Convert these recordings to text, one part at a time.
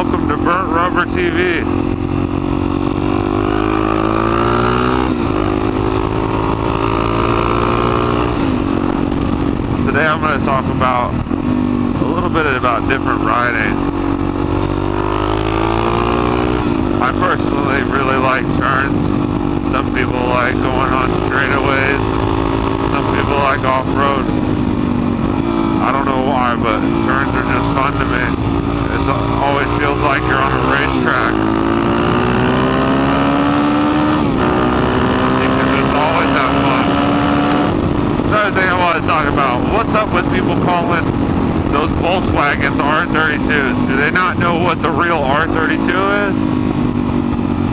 welcome to Burnt Rubber TV. Today I'm going to talk about a little bit about different riding. I personally really like turns. Some people like going on straightaways. Some people like off-road. I don't know why, but turns are just fun to me. It always feels like you're on a racetrack. You can just always have fun. Another thing I want to talk about, what's up with people calling those Volkswagens R32s? Do they not know what the real R32 is?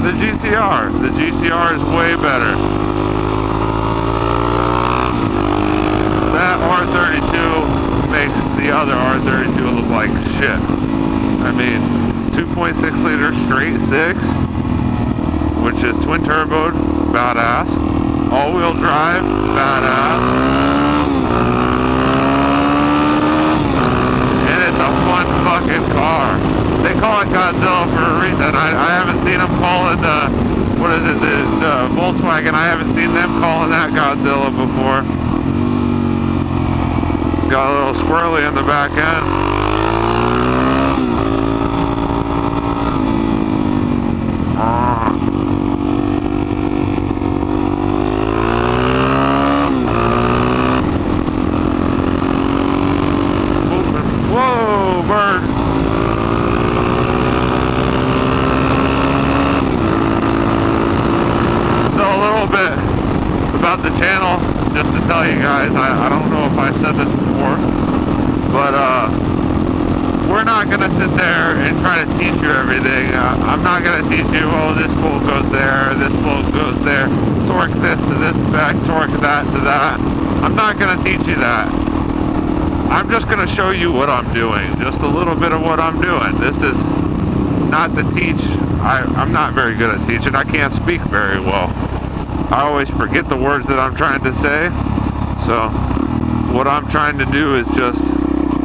The GTR. The GTR is way better. That R32 makes the other R32 look like shit. I mean, 2.6 liter straight six, which is twin turboed, badass. All-wheel drive, badass. And it's a fun fucking car. They call it Godzilla for a reason. I haven't seen them call it the Volkswagen. I haven't seen them calling that Godzilla before. Got a little squirrely in the back end. Whoa, bird. So a little bit about the channel, just to tell you guys, I don't know if I've said this before, but we're not going to sit there and try to teach you everything. I'm not going to teach you, oh, this bolt goes there, this bolt goes there, torque this to this spec, torque that to that. I'm not going to teach you that. I'm just going to show you what I'm doing, just a little bit of what I'm doing. This is not to teach. I'm not very good at teaching. I can't speak very well. I always forget the words that I'm trying to say. So what I'm trying to do is just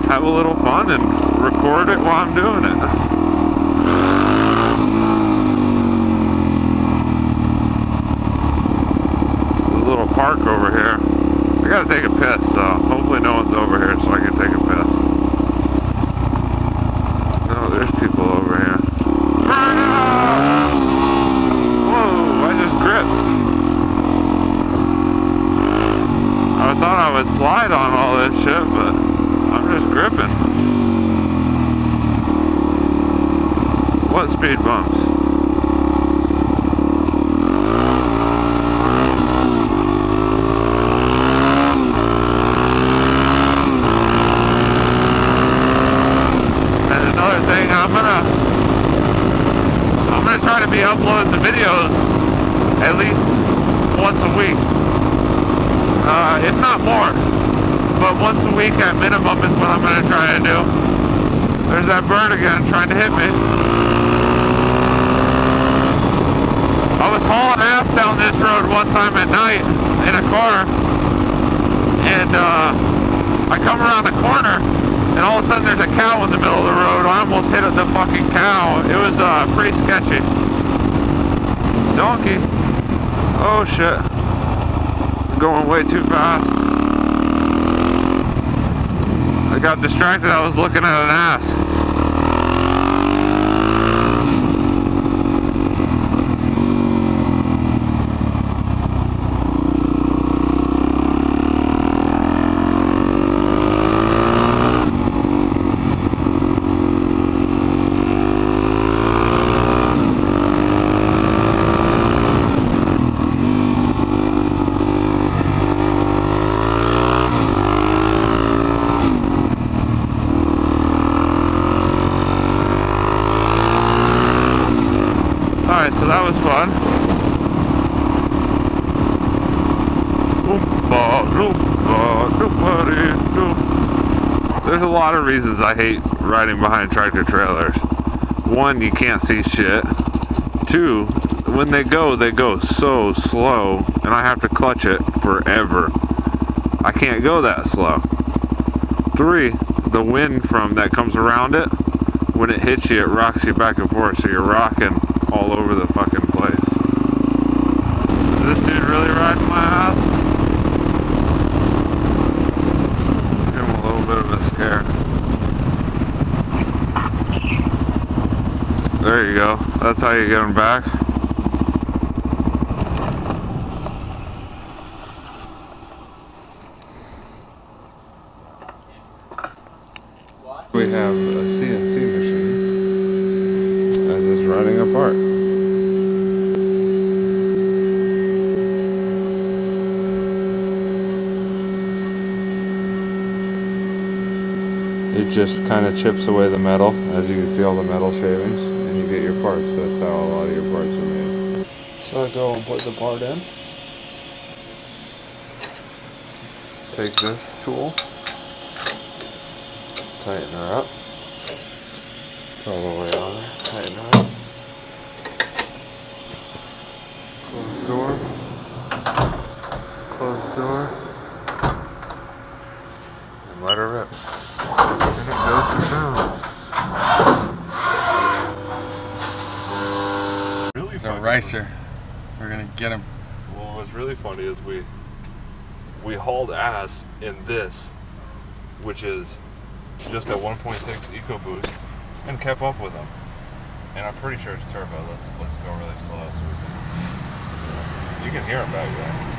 have a little fun and record it while I'm doing it. There's a little park over here. I gotta take a piss, so hopefully no one's over here so I can take a piss. No, there's people over here. Whoa, I just gripped. I thought I would slide on all this shit, but I'm just gripping. What speed bumps? And another thing, I'm gonna try to be uploading the videos at least once a week. If not more, but once a week at minimum is what I'm going to try to do. There's that bird again trying to hit me. I was hauling ass down this road one time at night in a car, and I come around the corner, and all of a sudden there's a cow in the middle of the road. I almost hit the fucking cow. It was pretty sketchy. Donkey. Oh shit. Going way too fast. I got distracted. I was looking at an ass. Alright, so that was fun. There's a lot of reasons I hate riding behind tractor trailers. One, you can't see shit. Two, when they go so slow, and I have to clutch it forever. I can't go that slow. Three, the wind that comes around it when it hits you, it rocks you back and forth, so you're rocking all over the fucking place. Is this dude really riding my ass? Give him a little bit of a scare. There you go. That's how you get him back. We have a CNC machine as it's running apart. It just kind of chips away the metal. As you can see, all the metal shavings, and you get your parts. That's how a lot of your parts are made. So I go and put the part in. Take this tool. Tighten her up. It's all the way on there. Tighten her up. Close door. Close door. And let her rip. And it goes to town. Really He's a ricer. We're gonna get him. Well, what's really funny is we hauled ass in this, which is just a 1.6 EcoBoost, and kept up with them. And I'm pretty sure it's turbo. Let's go really slow so we can. You can hear him back there.